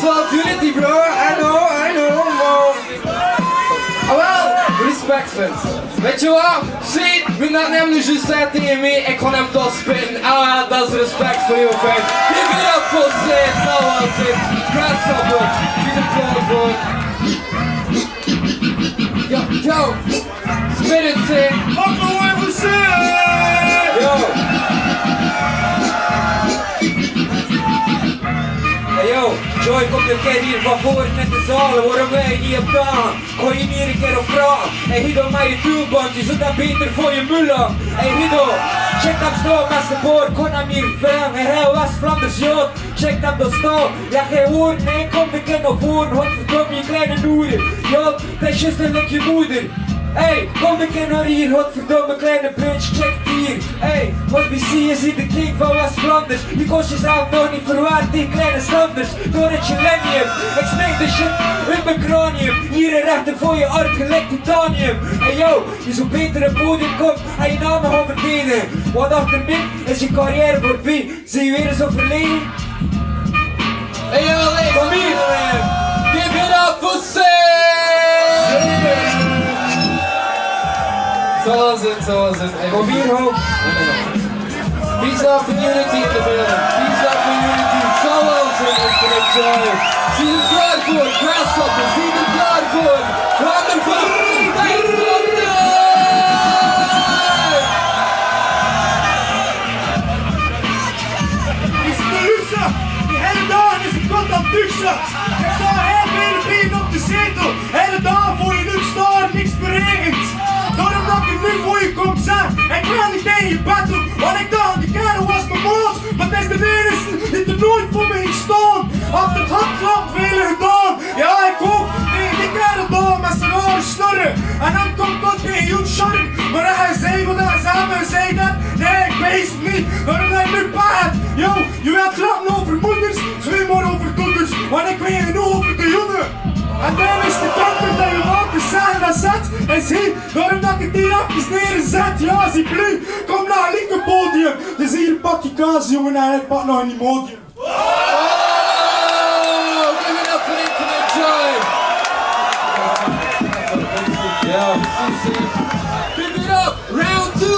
Peace, love, unity, bro. I know, man. Ah, wel, respect, fans. Weet je wat? Shit, we gaan namelijk juist zeggen tegen mij, ik ga hem toch spitten. Ah, dat is respect voor jou, fans. Give it up for Sid, zo was het. Grasshopper, give it up for Yo, spit it, Sid. Uncle Wayne was Sid! Yo. Hey yo, Joy komt een keer hier van voor met de zalen, waarom wij niet op gaan? Gooi je niet een keer op vraag? Hey Hido, maar je toolbandje, zodat dat beter voor je mullen. Hey Hido, check dat staan met zijn boord, kon hem hier velgen. Hey, hij was Flanders Jood, check dat dat staan. Ja, geen woord, nee, kom de kind op voren, wat verdomme je kleine noeren. Yo, dat is juist een je moeder. Hey, kom de kind naar hier, godverdomme kleine bitch, check hier. Hey, wat we zien is hier de king van West-Flanders. Die kost jezelf nog niet verwaard, die kleine standers. Door het millennium, ik sneek de shit in mijn cranium. Hier een rechter voor je arm, gelijk titanium. Hey yo, je zo beter een podium komt en je naam gaan verdedigen. Want achter mij is je carrière voorbij. Zie je weer eens overleden? Hey yo, kom hier! Give it up for Sid! Zoals het. Kom hier, ho. Peace love for unity in the building. Peace love for unity. Zoals het. Infinite joy. Zie de blood voor het. Grasshopper. Zie de blood voor het. Wonderful. Thanks for Is de luxe! Die hele dag is een kot aan duxen! Ik sta heel veel benen op de zetel! Hele dag voor je nu staan, niks berekend! Daarom dat ik nu voor je kom zijn! Ik wil niet tegen je battle, want ik dacht die kerel was mijn moord! Maar het is de enige die er nooit voor me ging staan! Had het handklap velen gedaan! Ja, ik ook tegen die kerel daar met zijn rare snorren! En dan komt dat tegen jou sharp! Maar hij zei wat hij zei en zei dat! Nee, ik weet het niet! Waarom ben je nu paard? Yo, je wilt klappen over moeders, zweer maar over doeders, want ik weet genoeg over de jongen. En dan is de kanker dat je wakker zijn dat zet. En zie, waarom dat ik het hier afjes neerzet. Ja, zie blue, kom naar het linkerpodium. Dus hier een pakje kaas, jongen, en ik pak nog een Imodium. Oh, give it up for Infinite Joy. Yo, give it up, round 2,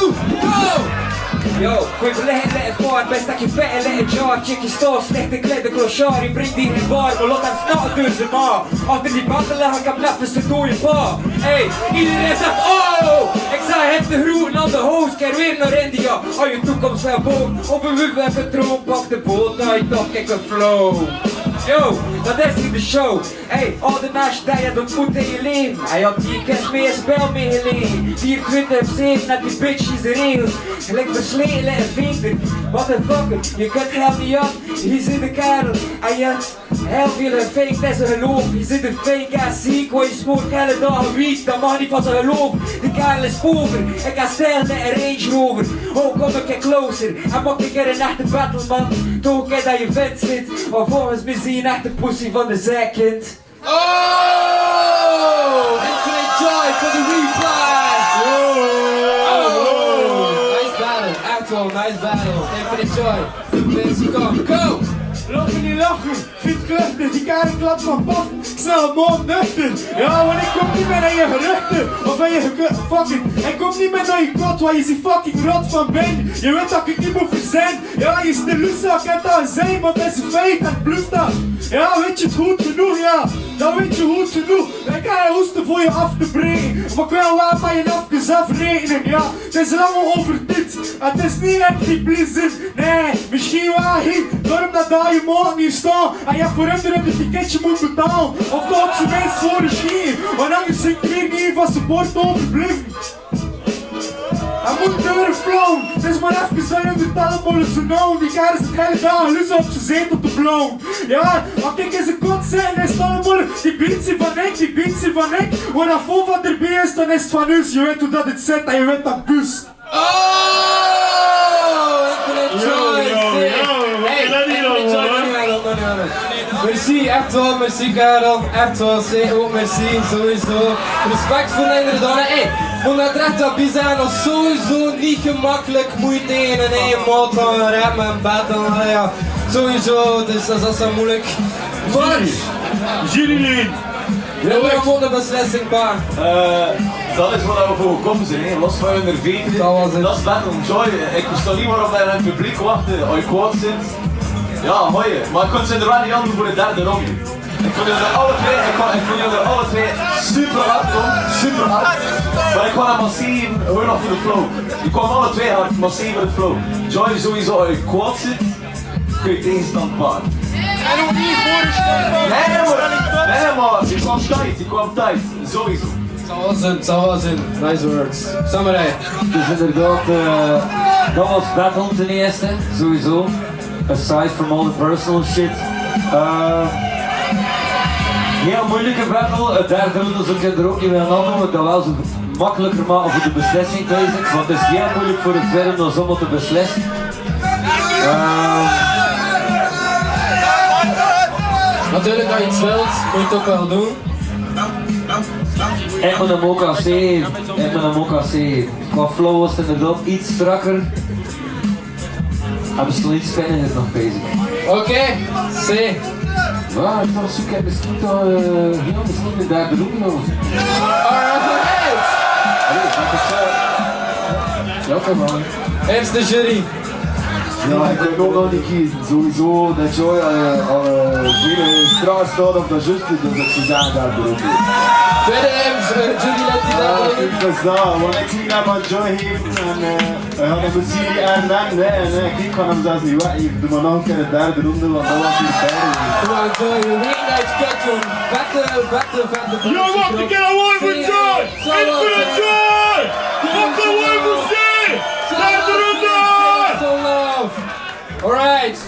go! Yo, gooi verleggen, let het paard, best dat je vet en let het jar. Check je staan, slechte kleden, clochard, je brengt die in bar, maar laat hem snappen tussen maar. Achter die banden leg ik hem leffen, ze door je pa. Hey, iedereen zegt oh! Ik zei heb de groeten aan de hoofd, keer weer naar India. Al je toekomst wel boom, op een wuf even troon, pak de boot, nou je toch, kijk een flow. Yo, dat is niet de show. Hey, al de naast die je ontmoet in je leven. Hij had die kerst meer spel meegelegen. 24/7 net die bitches de regels. Gelijk versleten en veter. Wat een fucker, je kunt helemaal niet aan. Hier zit de kerel. En je heel veel fake, dat is een geloof. Je zit een fake ass ziek, waar je smoort hele dagen wiet. Dat mag niet van zijn geloof. De kerel is pover. Ik ga stijl met een Range Rover. Oh, kom een keer closer. En maak een keer een echte battle, man. Toch een keer dat je vet zit. Maar volgens mij zie je een echte pussy van de zijkant. Oh! Infinite Joy for the reply! Oh! Nice battle, actual nice battle. Infinite Joy. Let's go! Lachen niet lachen, vind kluchten, die kare klap van paf, snel mond nuchter. Ja, want ik kom niet meer naar je geruchten, of aan je fucking. Ik kom niet meer naar je kot, waar je zie fucking rot van bent. Je weet dat ik niet moet verzijn. Ja, je is de loser, ik heb dat zijn, want dat is een feit, dat bloed dat. Ja, weet je het goed genoeg, ja. Dan weet je goed genoeg. Dan kan je hoesten voor je af te breken. Maar ik wil wel van je afjes afrekenen, ja. Het is lang over dit. Het is niet echt die blizzen. Nee, misschien wel hier. Daarom dat daar je morgen hier staan. En je voor hem een ticketje moet betalen. Of dat op zijn minst voor de ski. Want anders zit ik weer niet van support overblijven. Hij moet durven flow. Het is maar even zijn om de taalbollen zo nauw. Die kaart is het hele dag lussen op zijn zetel te blowen. Ja, maar kijk eens een kot zijn en stallenbollen. Die biedt ze van ik, die biedt ze van ik. Waar dat vol van erbij is, dan is het van ons. Je weet hoe dat het zit en je weet dat bus. Oh! Infinite Joy! Hey, Infinite Joy! Merci, echt wel, merci Karel. Echt wel, ook merci, sowieso. Respect voor de inderdaad. Hey, moet dat recht op je zijn, dat is sowieso niet gemakkelijk. Moet je tegen een eigen maat gaan rappen en battelen. Ja. Sowieso, dus dat is zo moeilijk. Maar, Jullie we hebben gewoon een beslissing, pa. Dat is wat we voor gekomen zijn, hè. Los van hun veten. Dat was het. Dat is Battle Joy. Ik versta niet waarom wij in het publiek wachten als je kwaad zit. Ja, hoi. Maar ik kon ze er wel niet aan doen voor de derde ronde. Ik vond jullie er alle twee super hard om, super hard. Maar ik kwam hem massief gewoon nog voor de flow. Die kwamen alle twee hard, massief voor de flow. Joy sowieso als je kwaad zit, kun je tegenstand paard. En ook niet voor de stand. Nee maar, die kwam tight, sowieso. Zal wel zijn. Nice words. Samurai. Dus inderdaad, dat was battle ten eerste, sowieso. Aside from all the personal shit. Heel moeilijke battle, het derde ronde zou ik er ook niet mee aan doen, dat wel zo makkelijker maken voor de beslissing bezig. Want het is heel moeilijk voor het verder om zomaar te beslissen. Natuurlijk, als je iets wilt, moet je het ook wel doen. Ik ben hem ook al zien. Qua flow was het inderdaad iets strakker. En misschien iets spannender nog bezig. Oké, C. Ja, ik dacht zoeken, misschien toch, misschien de derde ronde nog. Alright. Ja, kom maar. Eerst de jury. Ja, ik denk ook nog niet kiezen. Sowieso dat Joy al veel straat staat op dat juiste, dus ik zou zeggen daar erop. Tweede jury let die daar Ja, wel ik denk dat, want ik zie dat wat Joy heeft en hij gaat hem zien en dan, nee, ik kan hem zelfs niet weggeven. Doe maar nog een keer de derde ronde, want dat was hier verder. Come on, Joy, je weet dat je kut, jong. Vette. Yo, wacht, ik heb een woord voor Joy! Infinite Joy! Wat een woord voor Joy! Derde ronde! So love. Alright.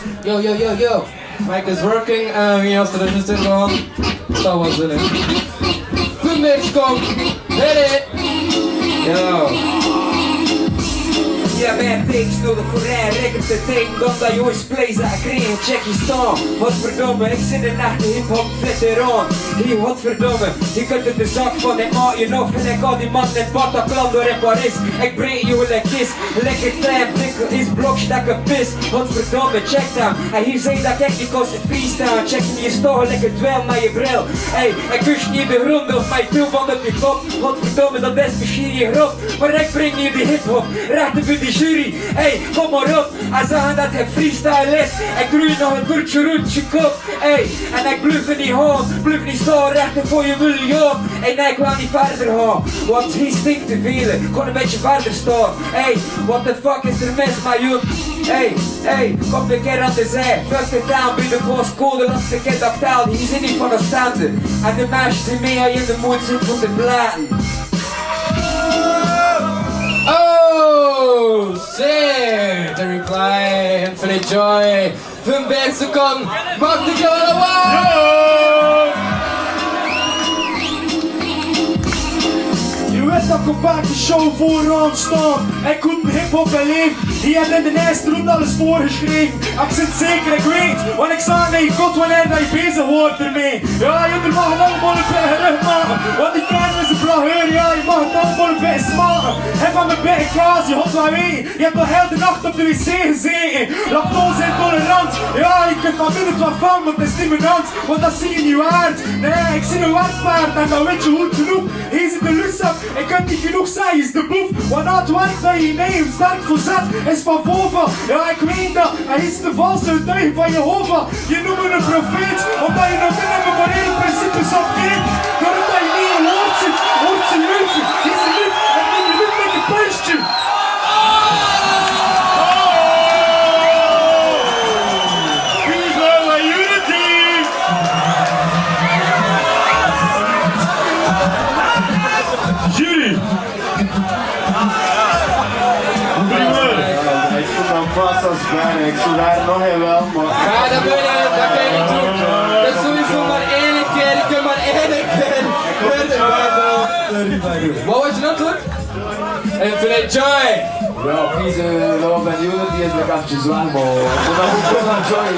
Yo. Mic is working. Wie has er register gehad? Dat was het. Funmix, kom. Hit it. Yo. Ja, mijn takes nodig voor rij, rekken te tekenen omdat je ooit plays dat ik kreeg een check je staan. Godverdomme, ik zit in nacht de hip-hop veteran. Hier, godverdomme, je kunt er de zak van en maak je nog gelijk al die man in Bataclan door in Paris. Ik breek je wel een kist, lekker klein blikkel is blokstakken pis. Godverdomme, check dat. En hier zei dat ik niet kost het freestyle. Check je stoel, lekker dwel met je bril. Hey, ik kus niet de grond of mijn toeband op je kop. Godverdomme, dat is misschien je grot. Maar ik breng je de hip-hop, recht op de jury. Hey, kom maar op. En zeggen dat het freestyle is. Ik doe je nog een kurtje rondje kop. Hey, en ik bluff in die hand, bluff niet staan rechter voor je miljoen. En ik wil niet verder gaan, want hij stinkt te veel. Gewoon een beetje verder staan. Hey, what the fuck is er mis met je? Hey, kom een keer aan de zij. First it down bij de postcode, laatste keer dat taal. Hier zit niet van de standen. En de meisjes die mee aan je in de moed zit van de bladen. Oh, shit. The reply, Infinite Joy. Funmix, kom. Maak de goal away. Je weet dat ik op elke show vooraan sta. Ik moet mijn hip-hop beleven. Die heeft in de eerste ronde alles voorgeschreven. Ik zit zeker, ik weet. Want ik zag dat je god wanneer dat je bezig wordt ermee. Ja, je mag het allemaal een beetje rug maken. Want die kern is een blageur. Ja, je mag het allemaal een beetje smaken. En van mijn beetje kaas, je had wel weten. Je hebt nog heel de nacht op de wc gezeten. Lactose intolerant. Ja, je kunt van binnen wat van, want het is stimulant. Want dat zie je niet waard. Nee, ik zie een wegpaard en dan weet je goed genoeg. Hier zit de lusap. Ik kan niet genoeg zijn, is de boef. Want dat werkt dat je neemt, sterk verzet is van boven. Ja, ik weet dat. Hij is de valse tuig van Jehovah. Je noemt me een profeet, omdat je nog binnen mijn morele principes opgeeft. Doordat je niet een hoort ze leuken. Is ze niet, en neem je niet met een puntje. Jury! Ik voel me vast als bijna, ik zou daar nog heel wel, maar... Ja, dat kan je niet doen. Dat is sowieso maar één keer. Ik kan maar één keer. Wat was je nou toch? Infinite Joy. Ja, please, dat ben Unity is like eventjes weg, maar... Dat moet toch aan Joy.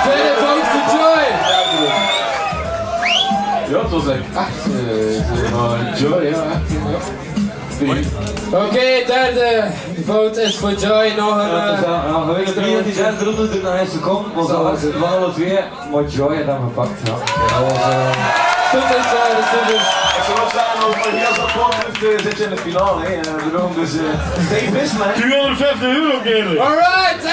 Tweede vote voor Joy. Ja, het was echt Joy, ja. Oké, derde vote is voor Joy. Nog een... Ja, we willen niet dat die derde ronde er naar eens komt, want dat was het van alle twee, maar Joy had hem gepakt. Ja. Super, Joy, super. Ik zou ook zeggen, als je als dat kwam, zit je in de finale. Daarom dus, Dave is man. 250 euro, kerel. Alright,